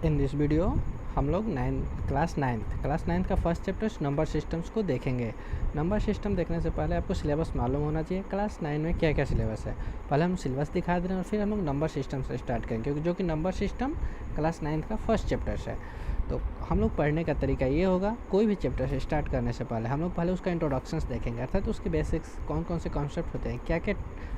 In this video हम लोग class ninth का फर्स्ट चैप्टर नंबर सिस्टम्स को देखेंगे। नंबर सिस्टम देखने से पहले आपको सिलेबस मालूम होना चाहिए क्लास 9 में क्या क्या सिलेबस है। पहले हम सिलेबस दिखा दे रहे हैं और फिर हम लोग नंबर सिस्टम से स्टार्ट करेंगे, क्योंकि जो कि नंबर सिस्टम क्लास 9 का फर्स्ट चैप्टर है। तो हम लोग पढ़ने का तरीका ये होगा, कोई भी चैप्टर से स्टार्ट करने से पहले हम लोग पहले उसका इंट्रोडक्शंस देखेंगे, अर्थात उसके बेसिक्स कौन कौन से कॉन्सेप्ट होते हैं, क्या क्या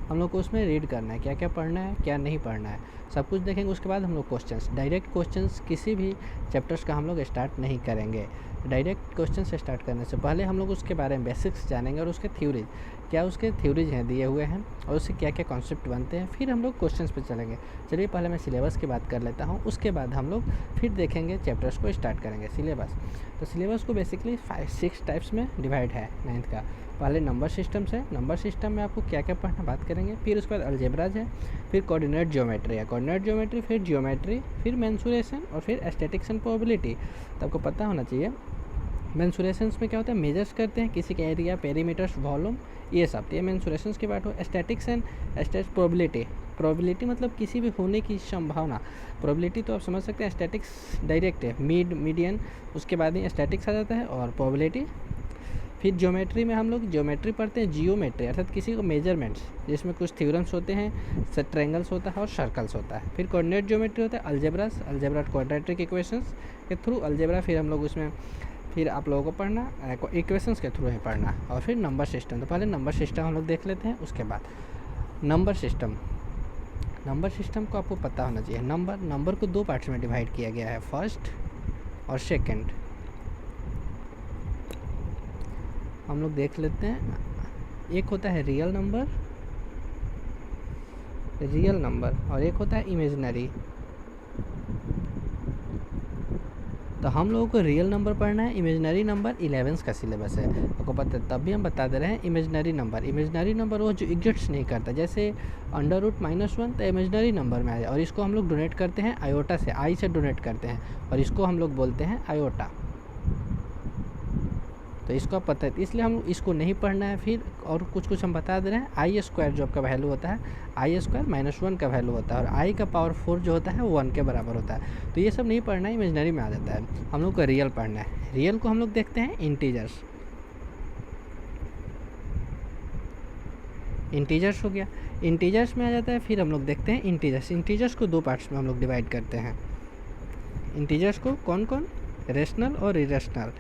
हम लोग को उसमें रीड करना है, क्या क्या पढ़ना है, क्या नहीं पढ़ना है, सब कुछ देखेंगे। उसके बाद हम लोग क्वेश्चंस, डायरेक्ट क्वेश्चंस किसी भी चैप्टर्स का हम लोग स्टार्ट नहीं करेंगे। डायरेक्ट क्वेश्चन से स्टार्ट करने से पहले हम लोग उसके बारे में बेसिक्स जानेंगे और उसके थ्योरीज, क्या उसके थ्योरीज हैं दिए हुए हैं और उससे क्या क्या कॉन्सेप्ट बनते हैं, फिर हम लोग क्वेश्चंस पे चलेंगे। चलिए पहले मैं सिलेबस की बात कर लेता हूँ, उसके बाद हम लोग फिर देखेंगे चैप्टर्स को स्टार्ट करेंगे। सिलेबस, तो सिलेबस को बेसिकली 5-6 टाइप्स में डिवाइड है 9th का। पहले नंबर सिस्टम से, नंबर सिस्टम में आपको क्या क्या पढ़ना बात करेंगे। फिर उसके बाद अलजेब्राज है, फिर कोऑर्डिनेट ज्योमेट्री है, कोऑर्डिनेट ज्योमेट्री, फिर ज्योमेट्री, फिर मेंसुरेशन और फिर एस्थेटिक्स एंड प्रोबेबिलिटी। तो आपको पता होना चाहिए मेंसुरेशंस में क्या होता है, मेजर्स करते हैं किसी का एरिया, पेरीमीटर्स, वॉल्यूम, ये सब। तो ये मेंसुरेशंस की बात हो। एस्थेटिक्स एंड प्रोबेबिलिटी, प्रोबेबिलिटी मतलब किसी भी होने की संभावना। प्रोबेबिलिटी तो आप समझ सकते हैं, एस्थेटिक्स डायरेक्ट है, मीडियन, उसके बाद ही एस्थेटिक्स आ जाता है और प्रोबेबिलिटी। फिर ज्योमेट्री में हम लोग ज्योमेट्री पढ़ते हैं, जियोमेट्री अर्थात किसी को मेजरमेंट्स, जिसमें कुछ थ्योरम्स होते हैं, ट्रायंगल्स होता है और सर्कल्स होता है। फिर कोऑर्डिनेट ज्योमेट्री होता है, अलजेब्रास, अलजेब्रा क्वाड्रेटिक इक्वेशंस के थ्रू अलजेब्रा, फिर हम लोग उसमें फिर आप लोगों को पढ़ना इक्वेशंस के थ्रू ही पढ़ना। और फिर नंबर सिस्टम, तो पहले नंबर सिस्टम हम लोग देख लेते हैं। उसके बाद नंबर सिस्टम, नंबर सिस्टम को आपको पता होना चाहिए। नंबर को 2 पार्ट्स में डिवाइड किया गया है, फर्स्ट और सेकंड। हम लोग देख लेते हैं। एक होता है रियल नंबर और एक होता है इमेजिनरी। तो हम लोगों को रियल नंबर पढ़ना है, इमेजिनरी नंबर 11th का सिलेबस है, आपको पता है, तब भी हम बता दे रहे हैं। इमेजिनरी नंबर वो जो एग्जिस्ट नहीं करता, जैसे √-1 तो इमेजिनरी नंबर में आ जाए, और इसको हम लोग डोनेट करते हैं आयोटा से, आई से डोनेट करते हैं, और इसको हम लोग बोलते हैं आयोटा। तो इसको आप पता है, इसलिए हम इसको नहीं पढ़ना है। फिर और कुछ हम बता दे रहे हैं। I² जो आपका वैल्यू होता है, I² -1 का वैल्यू होता है, और I का पावर 4 जो होता है 1 के बराबर होता है। तो ये सब नहीं पढ़ना है, इमेजिनरी में आ जाता है। हम लोग को रियल पढ़ना है। रियल को हम लोग देखते हैं इंटीजर्स हो गया, इंटीजर्स में आ जाता है। फिर हम लोग देखते हैं इंटीजर्स को 2 पार्ट्स में हम लोग डिवाइड करते हैं। इंटीजर्स को कौन, रेशनल और इरेशनल।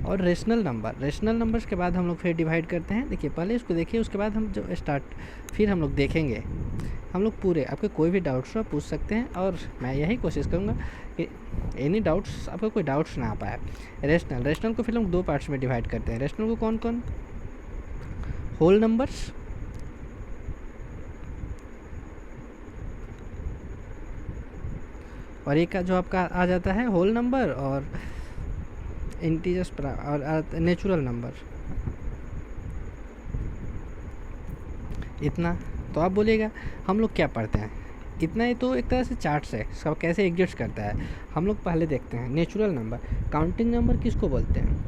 और रेशनल नंबर्स के बाद हम लोग फिर डिवाइड करते हैं। देखिए पहले इसको देखिए, उसके बाद हम जो फिर हम लोग देखेंगे। हम लोग पूरे, आपके कोई भी डाउट्स हो आप पूछ सकते हैं, और मैं यही कोशिश करूँगा कि एनी डाउट्स, आपको कोई डाउट्स ना आ पाए। रेशनल को फिर हम 2 पार्ट्स में डिवाइड करते हैं। रेशनल को कौन, होल नंबर्स, और एक का जो आपका आ जाता है होल नंबर, और इंटीजर्स और नेचुरल नंबर। इतना तो आप बोलिएगा हम लोग क्या पढ़ते हैं। इतना ही तो एक तरह से चार्ट्स है, सब कैसे एग्जिस्ट करता है। हम लोग पहले देखते हैं नेचुरल नंबर। काउंटिंग नंबर किसको बोलते हैं,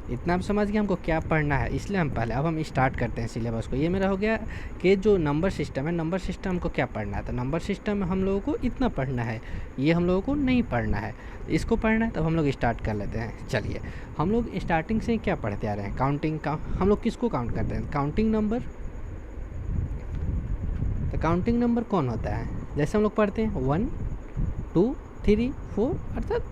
इतना आप समझ गए हमको क्या पढ़ना है। इसलिए अब हम स्टार्ट करते हैं सिलेबस को। ये मेरा हो गया कि जो नंबर सिस्टम है, नंबर सिस्टम हमको क्या पढ़ना है। तो नंबर सिस्टम में हम लोगों को इतना पढ़ना है, ये हम लोगों को नहीं पढ़ना है, इसको पढ़ना है। तब हम लोग स्टार्ट कर लेते हैं। चलिए हम लोग स्टार्टिंग से क्या पढ़ते आ रहे हैं, काउंटिंग का। हम लोग किसको काउंट करते हैं, काउंटिंग नंबर। तो काउंटिंग नंबर कौन होता है, जैसे हम लोग पढ़ते हैं 1 2 3 4, अर्थात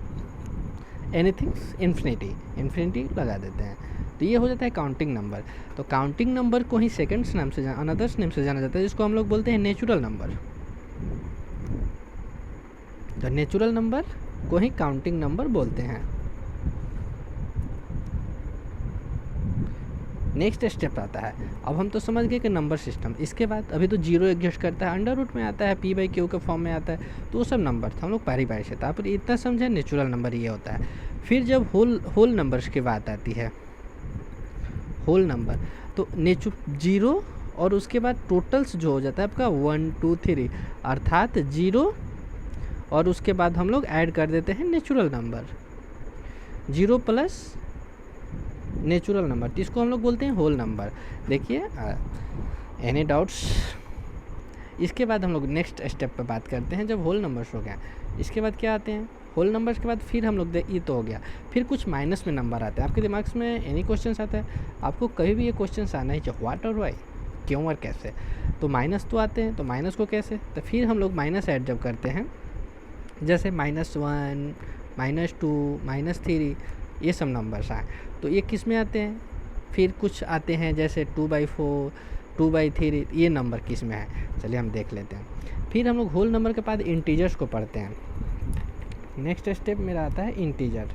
एनीथिंग इन्फिनिटी लगा देते हैं। तो ये हो जाता है काउंटिंग नंबर। तो काउंटिंग नंबर को ही सेकंड्स नाम से अनदर्स नेम से जाना जाता है, जिसको हम लोग बोलते हैं नेचुरल नंबर। तो नेचुरल नंबर को ही काउंटिंग नंबर बोलते हैं। नेक्स्ट स्टेप आता है, अब हम तो समझ गए कि नंबर सिस्टम। इसके बाद अभी तो 0 एग्जिस्ट करता है, √ में आता है, P/Q के फॉर्म में आता है, तो वो सब नंबर था, हम लोग बारी से था। पर इतना समझे नेचुरल नंबर ये होता है। फिर जब होल नंबर्स की बात आती है, होल नंबर, तो 0 और उसके बाद टोटल्स जो हो जाता है आपका 1 2 3, अर्थात 0 और उसके बाद हम लोग ऐड कर देते हैं नेचुरल नंबर। 0 + नेचुरल नंबर, तो इसको हम लोग बोलते हैं होल नंबर। देखिए, एनी डाउट्स? इसके बाद हम लोग नेक्स्ट स्टेप पे बात करते हैं। जब होल नंबर्स हो गया, इसके बाद क्या आते हैं? होल नंबर्स के बाद फिर हम लोग ये तो हो गया, फिर कुछ माइनस में नंबर आते हैं। आपके दिमाग में एनी क्वेश्चन आता है, आपको कभी भी ये क्वेश्चन आना ही चाहिए, व्हाट और वाई, क्यों और कैसे। तो माइनस तो आते हैं, तो माइनस को कैसे, तो फिर हम लोग माइनस ऐड जब करते हैं, जैसे -1, -2, -3, ये सब नंबर्स आए, तो ये किस में आते हैं? फिर कुछ आते हैं जैसे 2/4, 2/3, ये नंबर किस में है? चलिए हम देख लेते हैं। फिर हम लोग होल नंबर के बाद इंटीजर्स को पढ़ते हैं। नेक्स्ट स्टेप मेरा आता है इंटीजर।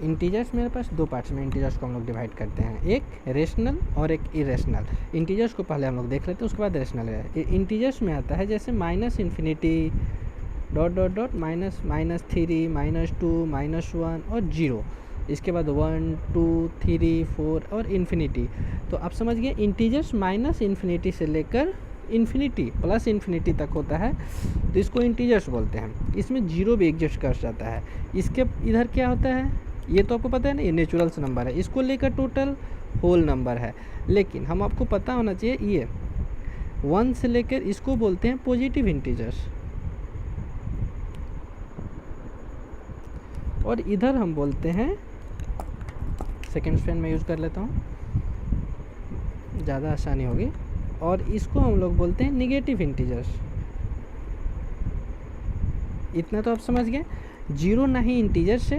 इंटीजर्स मेरे पास दो पार्ट्स में इंटीजर्स को हम लोग डिवाइड करते हैं, एक रेशनल और एक इरेशनल। इंटीजर्स को पहले हम लोग देख लेते हैं, उसके बाद रेशनल है। इंटीजर्स में आता है जैसे -∞, -3, -2, -1 और 0, इसके बाद 1, 2, 3, 4 और इन्फिनिटी। तो आप समझ गए, इंटीजर्स -∞ से लेकर इन्फिनिटी प्लस इन्फिनिटी तक होता है, तो इसको इंटीजर्स बोलते हैं। इसमें 0 भी एग्जिस्ट कर जाता है। इसके इधर क्या होता है, ये तो आपको पता है ना, ये नेचुरल्स नंबर है, इसको लेकर टोटल होल नंबर है। लेकिन हम आपको पता होना चाहिए, ये 1 से लेकर इसको बोलते हैं पॉजिटिव इंटीजर्स, और इधर हम बोलते हैं, सेकेंड पेन में यूज़ कर लेता हूँ, ज़्यादा आसानी होगी, और इसको हम लोग बोलते हैं निगेटिव इंटीजर्स। इतना तो आप समझ गए। 0 ना ही इंटीजर से,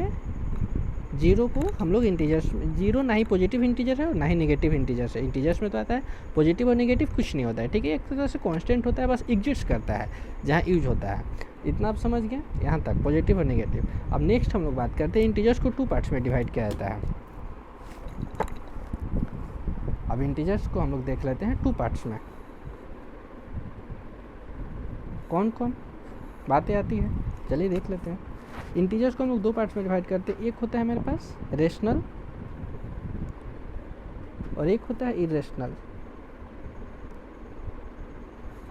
0 को हम लोग इंटीजर्स, 0 ना ही पॉजिटिव इंटीजर है और ना ही नेगेटिव इंटीजर्स है। इंटीजर्स में तो आता है पॉजिटिव और नेगेटिव कुछ नहीं होता है, ठीक है, एक तरह से कांस्टेंट होता है, बस एग्जिस्ट करता है जहाँ यूज होता है। इतना आप समझ गए, यहाँ तक पॉजिटिव और नेगेटिव। अब नेक्स्ट हम लोग बात करते हैं इंटीजर्स को 2 पार्ट्स में डिवाइड किया जाता है। अब इंटीजर्स को हम लोग देख लेते हैं 2 पार्ट्स में, कौन कौन बातें आती है, चलिए देख लेते हैं। इंटीजर्स को हम लोग 2 पार्ट्स में डिवाइड करते हैं, एक होता है मेरे पास रेशनल और एक होता है इरेशनल।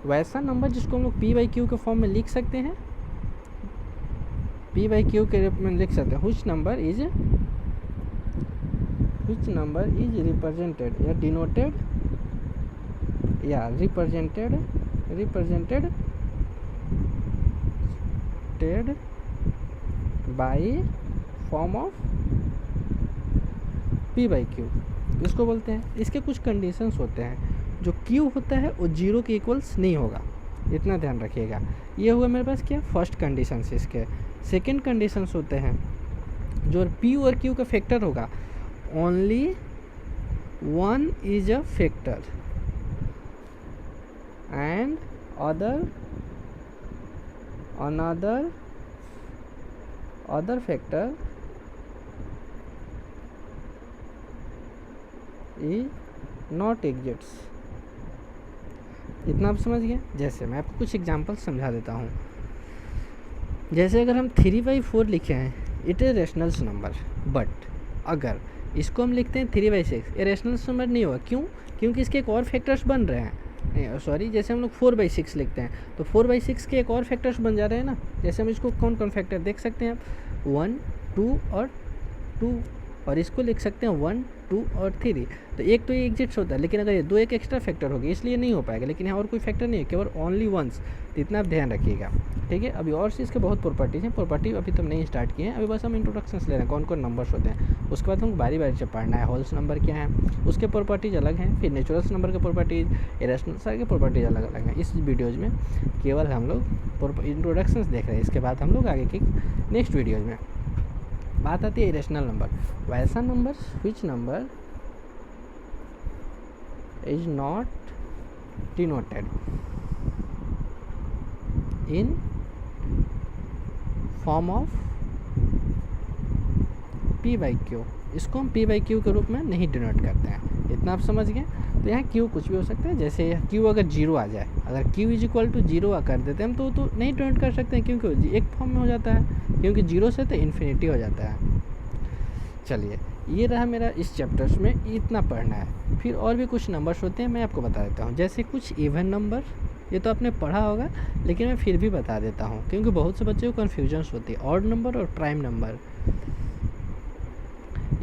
वैसा नंबर जिसको हम लोग p/q के फॉर्म में लिख सकते हैं, p/q के रूप में लिख सकते हैं, which number is represented या denoted या represented by form of p/q, इसको बोलते हैं। इसके कुछ कंडीशंस होते हैं, जो q होता है वो 0 के इक्वल्स नहीं होगा, इतना ध्यान रखिएगा। ये हुआ मेरे पास क्या, फर्स्ट कंडीशंस। इसके सेकंड कंडीशंस होते हैं, जो p और q का फैक्टर होगा, only 1 is a factor and other factor is not exists। इतना आप समझ गए। जैसे मैं आपको कुछ एग्जांपल समझा देता हूँ। जैसे अगर हम 3/4 लिखे हैं, it is rationals number, but अगर इसको हम लिखते हैं 3/6, ये रेशनल्स नंबर नहीं होगा। क्यों? क्योंकि इसके एक और फैक्टर्स बन रहे हैं। सॉरी, जैसे हम लोग 4/6 लिखते हैं, तो 4/6 के एक और फैक्टर्स बन जा रहे हैं ना। जैसे हम इसको कौन कौन फैक्टर देख सकते हैं आप, 1, 2 और 2, और इसको लिख सकते हैं 1, 2 और 3। तो एक तो ये एग्जिस्ट होता है, लेकिन अगर ये 2 एक एक्स्ट्रा फैक्टर होगी, इसलिए नहीं हो पाएगा। लेकिन यहाँ और कोई फैक्टर नहीं है, केवल ओनली वंस, तो इतना आप ध्यान रखिएगा, ठीक है। अभी और चीज़ के बहुत प्रॉपर्टीज़ हैं, प्रॉपर्टी अभी तो नहीं स्टार्ट किए हैं, अभी बस हम इंट्रोडक्शन ले रहे हैं, कौन कौन नंबर्स होते हैं। उसके बाद हमको बारी बारी से पढ़ना है, होल्स नंबर क्या है, उसके प्रॉपर्टीज़ अलग हैं, फिर नेचुरल्स नंबर के प्रॉपर्टीज़, इरेशनल सारे के प्रॉपर्टीज़ अलग अलग हैं। इस वीडियोज़ में केवल हम लोग इंट्रोडक्शंस देख रहे हैं, इसके बाद हम लोग आगे की नेक्स्ट वीडियोज़ में बात आती है इरेशनल नंबर। वैसा number which number is not denoted in form of p/q, इसको हम p/q के रूप में नहीं डिनोट करते हैं। इतना आप समझ गए। तो यहाँ q कुछ भी हो सकता है, जैसे q अगर 0 आ जाए, अगर q = 0 कर देते हैं हम, तो नहीं डिनोट कर सकते हैं, क्योंकि एक फॉर्म में हो जाता है, क्योंकि 0 से तो इन्फिनिटी हो जाता है। चलिए, ये रहा मेरा इस चैप्टर्स में, इतना पढ़ना है। फिर और भी कुछ नंबर्स होते हैं, मैं आपको बता देता हूँ। जैसे कुछ इवन नंबर ये तो आपने पढ़ा होगा, लेकिन मैं फिर भी बता देता हूँ क्योंकि बहुत से बच्चे को कन्फ्यूजन्स होती है। ऑड नंबर और प्राइम नंबर।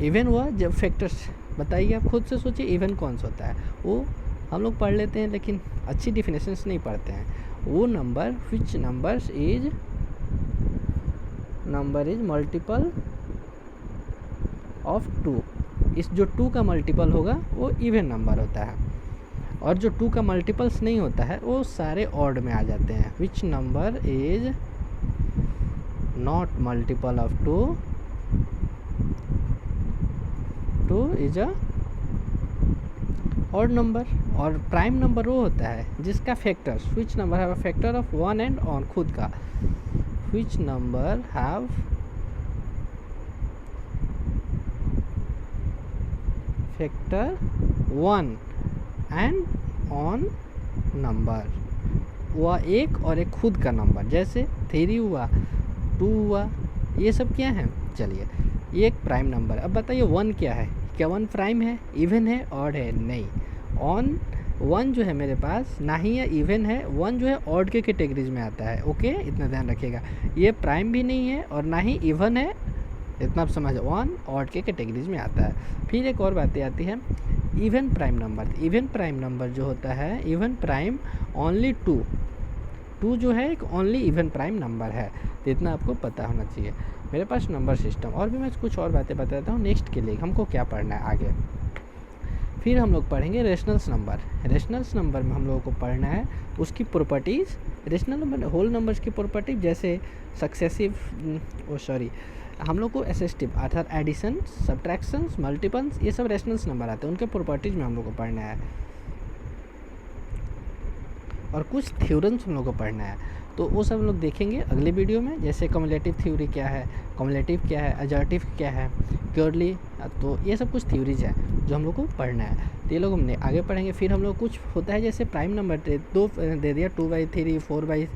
इवन हुआ जब फैक्टर्स, बताइए आप खुद से सोचिए इवन कौन सा होता है। वो हम लोग पढ़ लेते हैं लेकिन अच्छी डिफिनेशंस नहीं पढ़ते हैं। वो number which number is multiple of 2। इस जो 2 का मल्टीपल होगा वो इवन नंबर होता है, और जो 2 का मल्टीपल्स नहीं होता है वो सारे ऑड में आ जाते हैं। Which number is not multiple of 2 is a odd number. और प्राइम नंबर वो होता है जिसका factors, which number have a factor of 1 and on, खुद का, which number have factor 1 and on number, हुआ एक और एक खुद का नंबर, जैसे 3 हुआ, 2 हुआ, ये सब क्या है। चलिए ये एक प्राइम नंबर। अब बताइए 1 क्या है, क्या 1 प्राइम है, इवन है, ऑड है? नहीं। ऑन 1 जो है मेरे पास ना ही ये इवन है, 1 जो है ऑड के कैटेगरीज में आता है। ओके, इतना ध्यान रखिएगा। ये प्राइम भी नहीं है और ना ही इवन है, इतना आप समझ। 1 ऑड के कैटेगरीज में आता है। फिर एक और बातें आती है, even prime number. Even prime number जो होता है, इवन प्राइम ओनली 2 जो है एक ओनली इवन प्राइम नंबर है। तो इतना आपको पता होना चाहिए। मेरे पास नंबर सिस्टम और भी मैं कुछ और बातें बताता हूँ नेक्स्ट के लिए हमको क्या पढ़ना है आगे। फिर हम लोग पढ़ेंगे रेशनल्स नंबर। रेशनल्स नंबर में हम लोगों को पढ़ना है उसकी properties. Rational number whole numbers की प्रॉपर्टी, जैसे सक्सेसिव, हम लोग को असिस्टिव अर्थात एडिशन, सब्ट्रैक्शंस, मल्टीपल्स, ये सब रेशनल्स नंबर आते हैं, उनके प्रॉपर्टीज़ में हम लोग को पढ़ना है। और कुछ थ्योरम्स हम लोग को पढ़ना है, तो वो सब हम लोग देखेंगे अगले वीडियो में। जैसे कम्युलेटिव थ्योरी क्या है, कम्युलेटिव क्या है, अजर्टिव क्या है, प्योरली, तो ये सब कुछ थ्योरीज है जो हम लोग को पढ़ना है। तो ये लोग हमने आगे पढ़ेंगे। फिर हम लोग कुछ होता है जैसे प्राइम नंबर दो दे दिया, 2/3,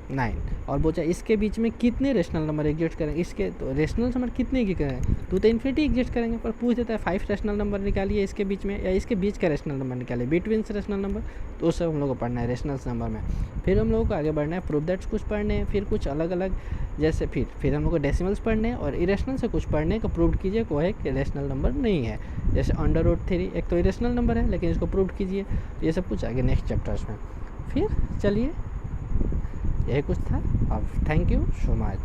4/9, और बोचा इसके बीच में कितने रेशनल नंबर एग्जिस्ट करेंगे, इसके तो रेशनल नंबर कितने की करें, तो इन्फिनिटी एग्जिस्ट करेंगे। पर पूछ देता है 5 रेशनल नंबर निकालिए इसके बीच में, या इसके बीच का रेशनल नंबर निकालिए, बिटवीन रेशनल नंबर, तो वो सब हम लोग को पढ़ना है रेशनल्स नंबर में। फिर हम लोगों को आगे बढ़ना है, प्रूफ दैट्स कुछ पढ़ने हैं, फिर कुछ अलग अलग, जैसे फिर हम लोग को डेसिमल्स पढ़ने हैं, और इरेशनल से कुछ पढ़ने को प्रूव कीजिए को है कि रेशनल नंबर नहीं है। जैसे √3 एक तो इरेशनल नंबर है लेकिन इसको प्रूव कीजिए। तो ये सब कुछ आगे नेक्स्ट चैप्टर्स में। फिर चलिए यही कुछ था। अब थैंक यू सो मच।